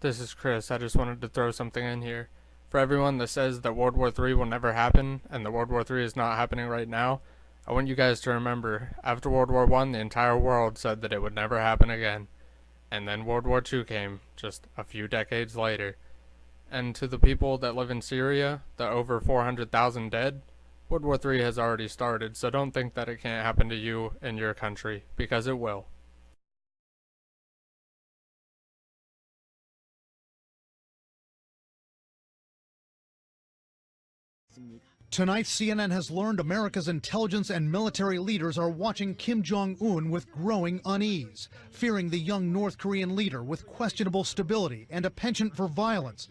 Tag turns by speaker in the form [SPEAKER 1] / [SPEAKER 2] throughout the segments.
[SPEAKER 1] This is Chris. I just wanted to throw something in here. For everyone that says that World War III will never happen, and that World War III is not happening right now, I want you guys to remember, after World War I, the entire world said that it would never happen again. And then World War II came, just a few decades later. And to the people that live in Syria, the over 400,000 dead, World War III has already started, so don't think that it can't happen to you and your country, because it will.
[SPEAKER 2] Tonight, CNN has learned America's intelligence and military leaders are watching Kim Jong-un with growing unease, fearing the young North Korean leader with questionable stability and a penchant for violence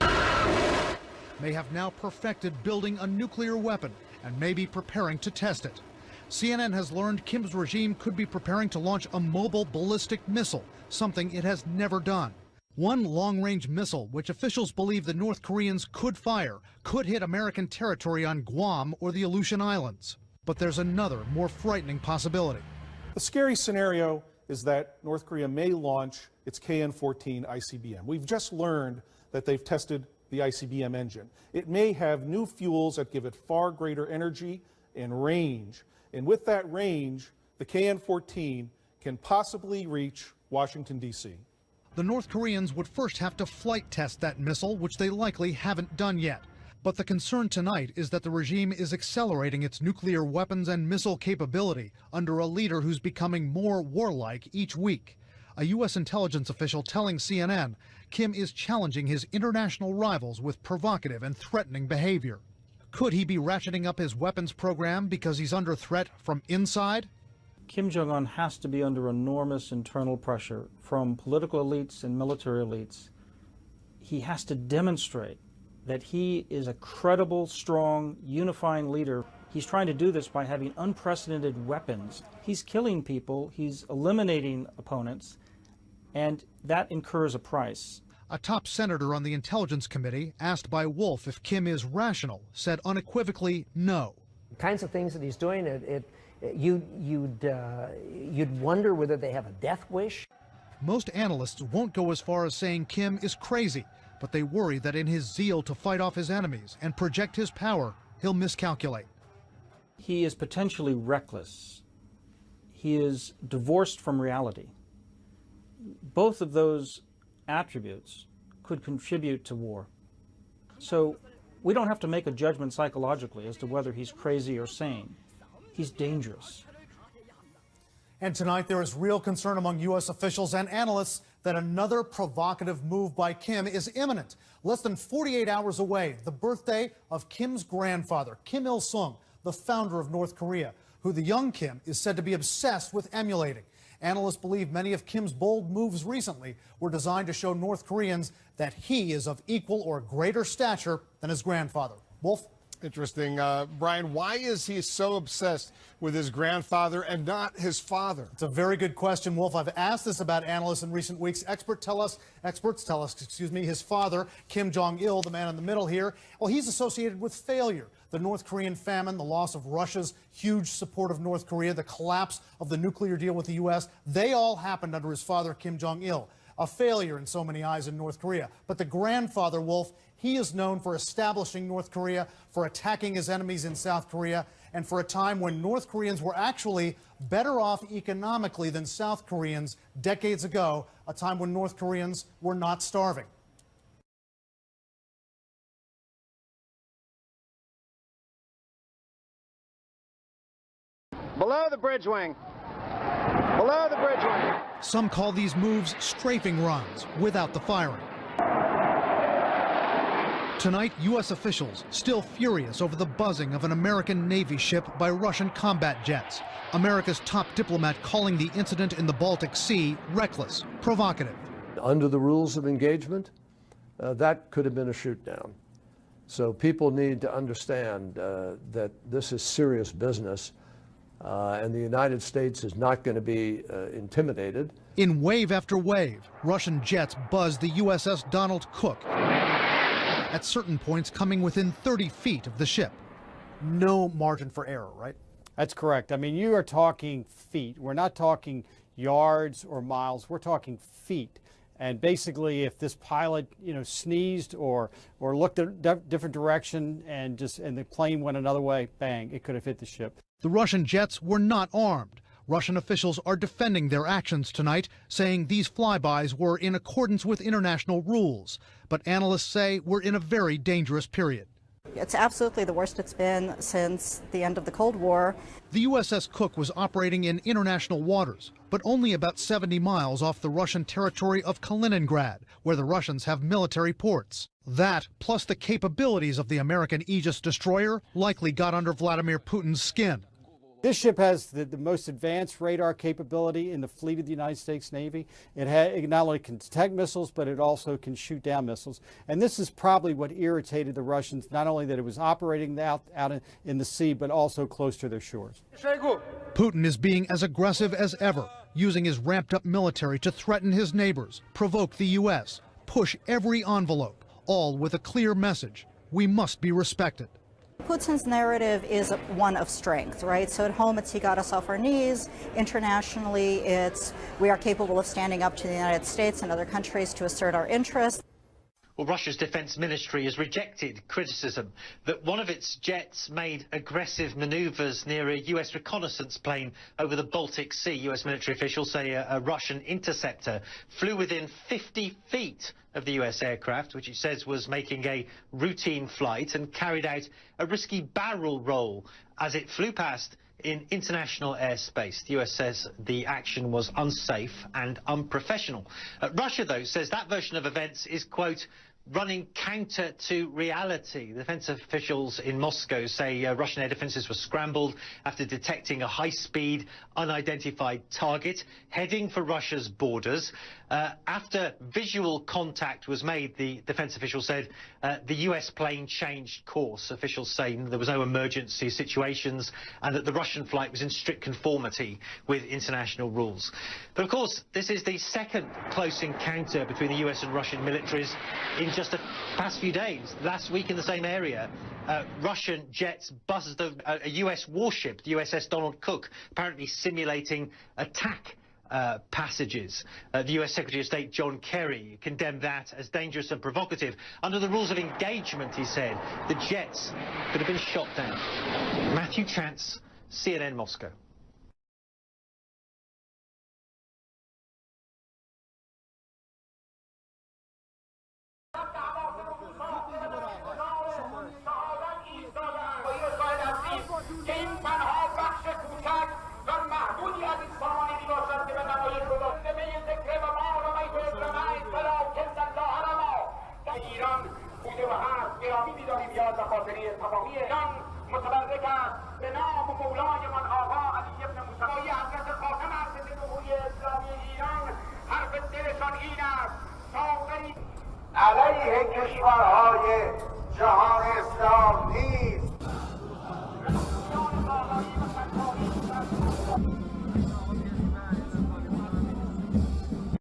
[SPEAKER 2] may have now perfected building a nuclear weapon and may be preparing to test it. CNN has learned Kim's regime could be preparing to launch a mobile ballistic missile, something it has never done. One long-range missile, which officials believe the North Koreans could fire, could hit American territory on Guam or the Aleutian Islands. But there's another, more frightening possibility.
[SPEAKER 3] The scary scenario is that North Korea may launch its KN-14 ICBM. We've just learned that they've tested the ICBM engine. It may have new fuels that give it far greater energy and range. And with that range, the KN-14 can possibly reach Washington, D.C.
[SPEAKER 2] The North Koreans would first have to flight test that missile, which they likely haven't done yet. But the concern tonight is that the regime is accelerating its nuclear weapons and missile capability under a leader who's becoming more warlike each week. A U.S. intelligence official telling CNN Kim is challenging his international rivals with provocative and threatening behavior. Could he be ratcheting up his weapons program because he's under threat from inside?
[SPEAKER 4] Kim Jong-un has to be under enormous internal pressure from political elites and military elites. He has to demonstrate that he is a credible, strong, unifying leader. He's trying to do this by having unprecedented weapons. He's killing people, he's eliminating opponents, and that incurs a price.
[SPEAKER 2] A top senator on the Intelligence Committee, asked by Wolf if Kim is rational, said unequivocally no.
[SPEAKER 5] The kinds of things that he's doing, you'd wonder whether they have a death wish.
[SPEAKER 2] Most analysts won't go as far as saying Kim is crazy, but they worry that in his zeal to fight off his enemies and project his power, he'll miscalculate.
[SPEAKER 4] He is potentially reckless. He is divorced from reality. Both of those attributes could contribute to war. So we don't have to make a judgment psychologically as to whether he's crazy or sane. He's dangerous.
[SPEAKER 2] And tonight there is real concern among U.S. officials and analysts that another provocative move by Kim is imminent. Less than 48 hours away, the birthday of Kim's grandfather, Kim Il-sung, the founder of North Korea, who the young Kim is said to be obsessed with emulating. Analysts believe many of Kim's bold moves recently were designed to show North Koreans that he is of equal or greater stature than his grandfather. Wolf?
[SPEAKER 6] Interesting. Brian, why is he so obsessed with his grandfather and not his father?
[SPEAKER 2] It's a very good question, Wolf. I've asked this about analysts in recent weeks. Experts tell us, his father, Kim Jong-il, the man in the middle here, well, he's associated with failure. The North Korean famine, the loss of Russia's huge support of North Korea, the collapse of the nuclear deal with the U.S., they all happened under his father, Kim Jong-il. A failure in so many eyes in North Korea. But the grandfather, Wolf, he is known for establishing North Korea, for attacking his enemies in South Korea, and for a time when North Koreans were actually better off economically than South Koreans decades ago, a time when North Koreans were not starving.
[SPEAKER 7] Below the bridge wing. Below the bridge wing.
[SPEAKER 2] Some call these moves strafing runs without the firing. Tonight, U.S. officials still furious over the buzzing of an American Navy ship by Russian combat jets. America's top diplomat calling the incident in the Baltic Sea reckless, provocative.
[SPEAKER 8] Under the rules of engagement, that could have been a shoot down. So people need to understand that this is serious business. And the United States is not going to be intimidated.
[SPEAKER 2] In wave after wave, Russian jets buzzed the USS Donald Cook, at certain points coming within 30 feet of the ship. No margin for error, right?
[SPEAKER 9] That's correct. I mean, you are talking feet. We're not talking yards or miles. We're talking feet. And basically, if this pilot, sneezed or looked a different direction and the plane went another way, bang, it could have hit the ship.
[SPEAKER 2] The Russian jets were not armed. Russian officials are defending their actions tonight, saying these flybys were in accordance with international rules. But analysts say we're in a very dangerous period.
[SPEAKER 10] It's absolutely the worst it's been since the end of the Cold War.
[SPEAKER 2] The USS Cook was operating in international waters, but only about 70 miles off the Russian territory of Kaliningrad, where the Russians have military ports. That, plus the capabilities of the American Aegis destroyer, likely got under Vladimir Putin's skin.
[SPEAKER 9] This ship has the most advanced radar capability in the fleet of the United States Navy. It not only can detect missiles, but it also can shoot down missiles. And this is probably what irritated the Russians, not only that it was operating out in the sea, but also close to their shores.
[SPEAKER 2] Putin is being as aggressive as ever, using his ramped-up military to threaten his neighbors, provoke the U.S., push every envelope, all with a clear message: we must be respected.
[SPEAKER 10] Putin's narrative is one of strength, right? So at home, it's he got us off our knees. Internationally, it's we are capable of standing up to the United States and other countries to assert our interests.
[SPEAKER 11] Well, Russia's defense ministry has rejected criticism that one of its jets made aggressive maneuvers near a U.S. reconnaissance plane over the Baltic Sea. U.S. military officials say a Russian interceptor flew within 50 feet of the U.S. aircraft, which it says was making a routine flight, and carried out a risky barrel roll as it flew past in international airspace. The US says the action was unsafe and unprofessional. Russia, though, says that version of events is, quote, running counter to reality. The defense officials in Moscow say Russian air defenses were scrambled after detecting a high-speed, unidentified target heading for Russia's borders. After visual contact was made, the defense officials said the US plane changed course. Officials say there was no emergency situations and that the Russian flight was in strict conformity with international rules. But of course, this is the second close encounter between the US and Russian militaries in just the past few days. Last week in the same area, Russian jets buzzed a US warship, the USS Donald Cook, apparently simulating attack passages. The US Secretary of State John Kerry condemned that as dangerous and provocative. Under the rules of engagement, he said, the jets could have been shot down. Matthew Chance, CNN Moscow.
[SPEAKER 7] علیه کشورهای جهان اسلام نیست.